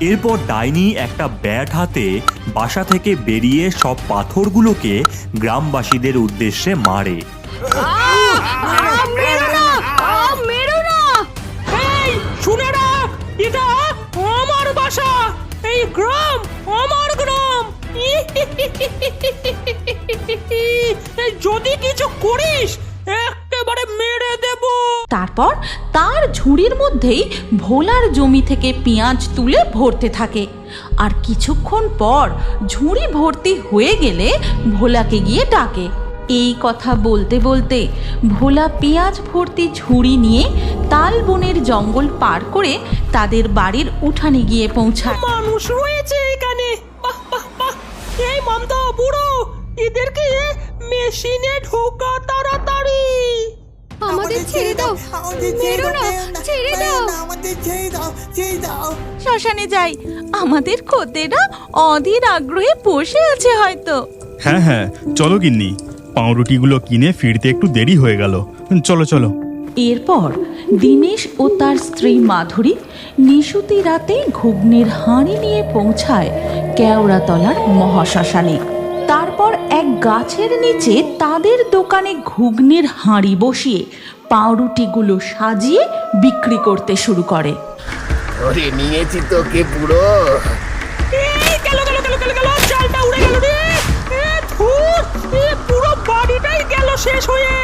এরপর ডাইনি একটা ব্যাট হাতে বাসা থেকে বেরিয়ে সব পাথরগুলোকে গ্রামবাসীদের উদ্দেশ্যে মারে। শুনে রাখ, এটা আমার বাসা, এই গ্রাম আমার গ্রাম। যদি কিছু করিস একেবারে মেরে দেব। তারপর তার ঝুড়ির মধ্যেই ভোলার জমি থেকে পেঁয়াজ তুলে ভরতে থাকে। আর কিছুক্ষণ পর ঝুড়ি ভর্তি হয়ে গেলে ভোলাকে গিয়ে ডাকে। এই কথা বলতে বলতে ভোলা পেঁয়াজ ভর্তি ঝুড়ি নিয়ে তাল বনের জঙ্গল পার করে তাদের বাড়ির উঠানে গিয়ে পৌঁছায়। মানুষ রয়েছে এখানে, বাহ বাহ বাহ। এই মামদা বুড়ো, এদেরকে মেশিনে ঢোকা তাড়াতাড়ি। আমাদের ছেড়ে দাও, মেরো না, ছেড়ে দাও, আমাদের ছেড়ে দাও, ছেড়ে দাও। শ্মশানে যাই, আমাদের খদ্দেরা অধীর আগ্রহে বসে আছে হয়তো। হ্যাঁ হ্যাঁ, চলো গিন্নি, পাউরুটিগুলো কিনে ফিরতে একটু দেরি হয়ে গেল। চলো চলো। এরপর দীনেশ ও তার স্ত্রী মাধুরী নিশুতি রাতে ঘুগনির হাঁড়ি নিয়ে পৌঁছায় কেওড়াতলার মহাশ্মশানে। তারপর এক গাছের নিচে তাদের দোকানে ঘুগনির হাঁড়ি বসিয়ে পাউরুটিগুলো সাজিয়ে বিক্রি করতে শুরু করে। ওরে নিয়েছি তোকে পুরো। গেল গেল গেল গেল গেল, চালটা উড়ে গেল রে। পুরো বাড়িটাই গেল শেষ হয়ে।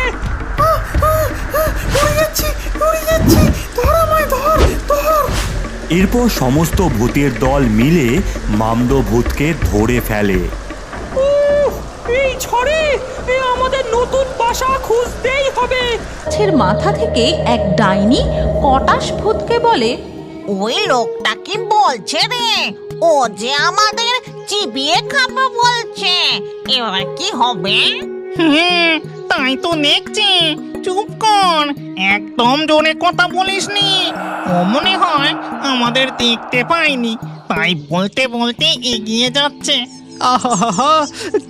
উড়ে যাচ্ছি, উড়ে যাচ্ছি, ধর আমায়, ধর ধর। এরপর সমস্ত ভূতের দল মিলে মামদো ভূতকে ধরে ফেলে। এই ঝড়ে আমাদের নতুন বাসা খুঁজতেই হবে। গাছের মাথা থেকে এক ডাইনি কটাস ভূতকে বলে, ওই লোকটা কি বলছে রে? ও যে আমাদের চিবিয়ে খাবে বলছে, এবার কি হবে? তাই তো দেখছি। চুপ কর, একদম জোরে কথা বলিসনি। ও মনে হয় আমাদের দেখতে পাইনি, তাই বলতে বলতে এগিয়ে যাচ্ছে। আহা,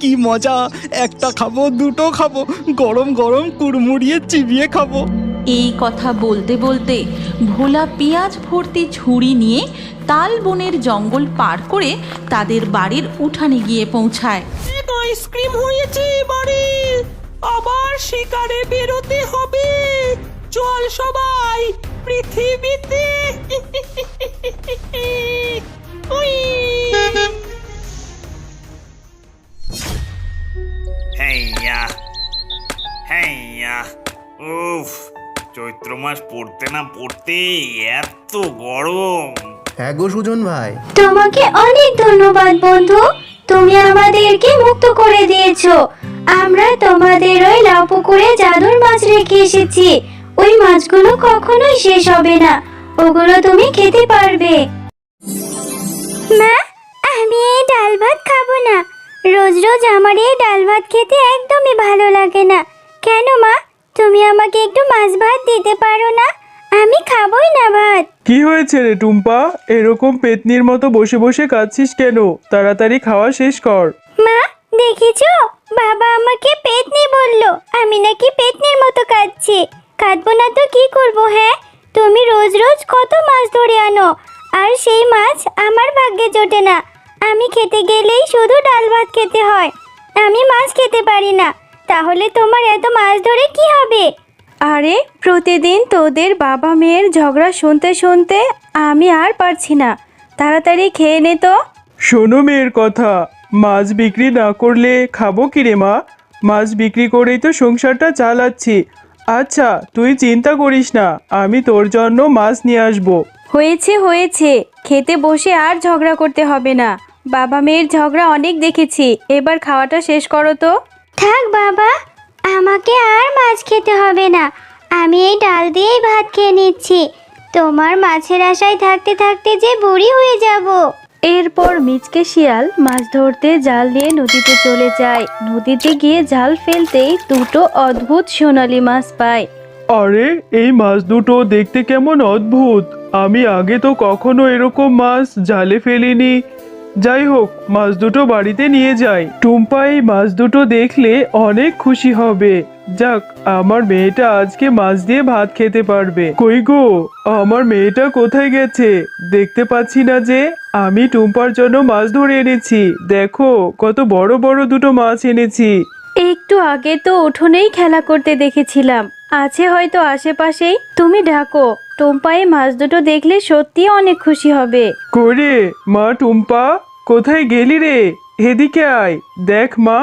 কি মজা! একটা খাবো, দুটো খাবো, গরম গরম কুড়মুড়িয়ে চিবিয়ে খাবো। এই কথা বলতে বলতে ভোলা পেঁয়াজ ভর্তি ঝুড়ি নিয়ে তাল বনের জঙ্গল পার করে তাদের বাড়ির উঠানে গিয়ে পৌঁছায়। আইসক্রিম হয়েছে বাড়ি, আবার শিকারে বেরোতে হবে। চল সবাই পৃথিবীতে। হ্যাঁ হ্যাঁ, উফ, চৈত্র মাস পড়তে না পড়তে এত গরম। হ্যাঁ গো সুজন ভাই, তোমাকে অনেক ধন্যবাদ বন্ধু, তুমি আমাদেরকে মুক্ত করে দিয়েছো। আমরা তোমাদের ওই লাউ পুকুরে জাদুর মাছ রেখে এসেছি। ওই মাছগুলো কখনোই শেষ হবে না, ওগুলো তুমি খেতে পারবে। মা, আমি এই ডাল ভাত খাবো না। রোজ রোজ আমার এই ডাল ভাত খেতে একদমই ভালো লাগে না। কেন মা, তুমি আমাকে একটু মাছ ভাত দিতে পারো না? আমি খাবোই না ভাত। কি হয়েছে রে টুম্পা, এরকম পেতনির মতো বসে বসে কাঁদছিস কেন? তাড়াতাড়ি খাওয়া শেষ কর। মা, দেখেছো, বাবা আমাকে পেতনি বললো। আমি নাকি পেতনির মতো কাঁদছি। কাঁদবো না তো কি করবো? হ্যাঁ, তুমি রোজ রোজ কত মাছ ধরে আনো, আর সেই মাছ আমার ভাগ্যে জোটে না। আমি খেতে গেলেই শুধু ডাল ভাত খেতে হয়, আমি মাছ খেতে পারি না। তাহলে তোমার এত মাছ ধরে কি হবে? আরে প্রতিদিন তোদের বাবা মেয়ের ঝগড়া শুনতে শুনতে আমি আর পারছি না, তাড়াতাড়ি খেয়ে নে তো। শোনো মেয়ের কথা, মাছ বিক্রি না করলে খাবো কি রে মা? মাছ বিক্রি করেই তো সংসারটা চালাচ্ছি। আচ্ছা তুই চিন্তা করিস না, আমি তোর জন্য মাছ নিয়ে আসবো। হয়েছে হয়েছে, খেতে বসে আর ঝগড়া করতে হবে না। বাবা মেয়ের ঝগড়া অনেক দেখেছি, এবার খাওয়াটা শেষ করো তো। থাক বাবা, আমাকে আর মাছ খেতে হবে না। আমি এই ডাল দিয়েই ভাত খেয়ে নিচ্ছি। তোমার মাছের আশায় থাকতে থাকতে যে বুড়ি হয়ে যাব। এরপর মিচকে শিয়াল মাছ ধরতে জাল নিয়ে নদীতে চলে যায়। নদীতে গিয়ে জাল ফেলতেই দুটো অদ্ভুত সোনালী মাছ পায়। আরে এই মাছ দুটো দেখতে কেমন অদ্ভুত! আমি আগে তো কখনো এরকম মাছ জালে ফেলিনি। যাই হোক, মাছ দুটো বাড়িতে নিয়ে যাই। টুম্পা এই মাছ দুটো দেখলে অনেক খুশি হবে। যাক, আমার মেয়েটা আজকে মাছ দিয়ে ভাত খেতে পারবে। কই গো, আমার মেয়েটা কোথায় গেছে? দেখতে পাচ্ছি না যে। আমি টুম্পার জন্য মাছ ধরে এনেছি। দেখো কত বড় বড় দুটো মাছ এনেছি। একটু আগে তো উঠোনেই খেলা করতে দেখেছিলাম, আছে হয়তো আশেপাশেই। তুমি ডাকো, টুম্পা এই মাছ দুটো দেখলে সত্যি অনেক খুশি হবে। করে মা, টুম্পা কোথায় গেলি রে? এদিকে আয়। দেখ মা,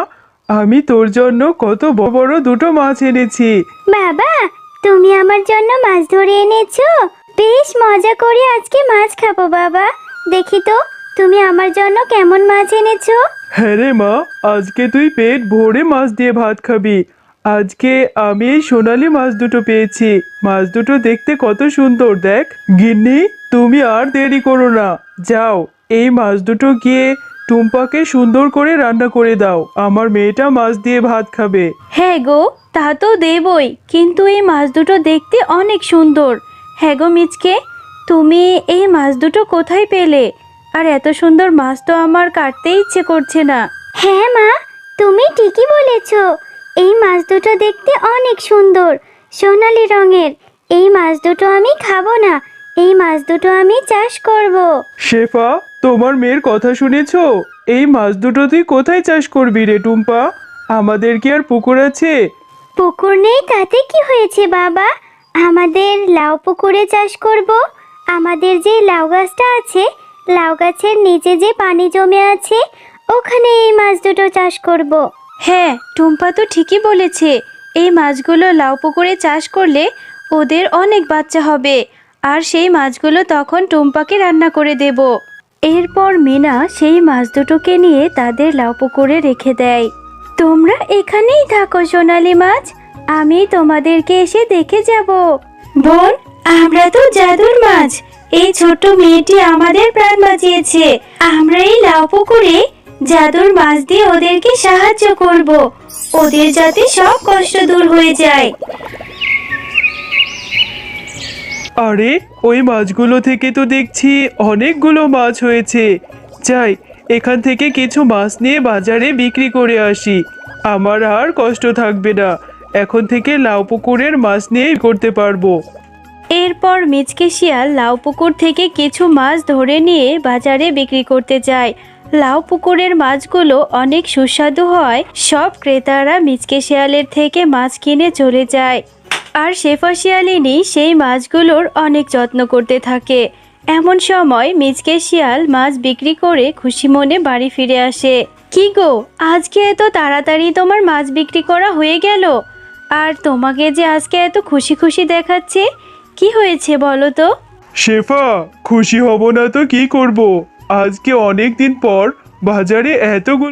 আমি তোর জন্য কত বড় বড় দুটো মাছ এনেছি। বাবা, তুমি আমার জন্য মাছ ধরে এনেছো? বেশ মজা করে আজকে মাছ খাবো বাবা। দেখি তো তুমি আমার জন্য কেমন মাছ এনেছো। হ্যাঁ রে মা, আজকে তুই পেট ভরে মাছ দিয়ে ভাত খাবি। আজকে আমি এই সোনালি মাছ দুটো পেয়েছি। মাছ দুটো দেখতে কত সুন্দর, দেখ। গিন্নি, তুমি আর দেরি করো না, যাও এই মাছ দুটো গিয়ে টুম্পাকে সুন্দর করে রান্না করে দাও। আমার মেয়েটা মাছ দিয়ে ভাত খাবে। হ্যাঁ গো, তা তো দেবই, কিন্তু এই মাছ দুটো দেখতে অনেক সুন্দর। হ্যাঁ গো মিচকে, তুমি এই মাছ দুটো কোথায় পেলে? আর এত সুন্দর মাছ তো আমার কাটতে ইচ্ছে করছে না। হ্যাঁ মা, তুমি ঠিকই বলেছো। এই মাছ দুটো দেখতে অনেক সুন্দর, সোনালি রঙের। এই মাছ দুটো আমি খাবো না, এই মাছ দুটো আমি চাষ করব। শেফা, তোমার মেয়ের কথা শুনেছো? এই মাছ দুটো তুই কোথায় চাষ করবি রে টুম্পা? আমাদের কি আর পুকুর আছে? পুকুর নেই তাতে কি হয়েছে বাবা? আমাদের লাউ পুকুরে চাষ করব। আমাদের যে লাউ গাছটা আছে, লাউ গাছের নিচে যে পানি জমে আছে, ওখানে এই মাছ দুটো চাষ করব। হ্যাঁ, টুম্পা তো ঠিকই বলেছে। এই মাছগুলো লাউ পুকুরে চাষ করলে ওদের অনেক বাচ্চা হবে, আর সেই মাছগুলো তখন টুম্পাকে রান্না করে দেব। এরপর মিনা সেই মাছ দুটোকে নিয়ে তাদের লাউ পুকুরে রেখে দেয়। তোমরা এখানেই থাকো সোনালি মাছ, আমি তোমাদেরকে এসে দেখে যাব। বোন, আমরা তো জাদুর মাছ। এই ছোট্ট মেয়েটি আমাদের প্রাণ বাঁচিয়েছে। আমরা এই লাউ পুকুরে জাদুর মাছ দিয়ে ওদেরকে সাহায্য করব, ওদের যাতে সব কষ্ট দূর হয়ে যায়। আরে, ওই মাছগুলো থেকে তো দেখছি অনেকগুলো মাছ হয়েছে। যাই, এখান থেকে কিছু মাছ নিয়ে বাজারে বিক্রি করে আসি। আমার আর কষ্ট থাকবে না। এখন থেকে লাউ পুকুরের মাছ নিয়েই করতে পারবো। এরপর মিচকে শিয়াল লাউ পুকুর থেকে কিছু মাছ ধরে নিয়ে বাজারে বিক্রি করতে যায়। লাউ পুকুরের মাছগুলো অনেক সুস্বাদু হয়। সব ক্রেতারা মিচকে শিয়ালের থেকে মাছ কিনে চলে যায়, আর শেফা শিয়ালিনী সেই মাছগুলোর অনেক যত্ন করতে থাকে। এমন সময় মিচকে শিয়াল মাছ বিক্রি করে খুশি মনে বাড়ি ফিরে আসে। কি গো, আজকে এত তাড়াতাড়ি তোমার মাছ বিক্রি করা হয়ে গেল? আর তোমাকে যে আজকে এত খুশি খুশি দেখাচ্ছে, কি হয়েছে বলো তো? শেফা, খুশি হব না তো কি করব? আজকে অনেক দিন পর বাজারে এতগুলো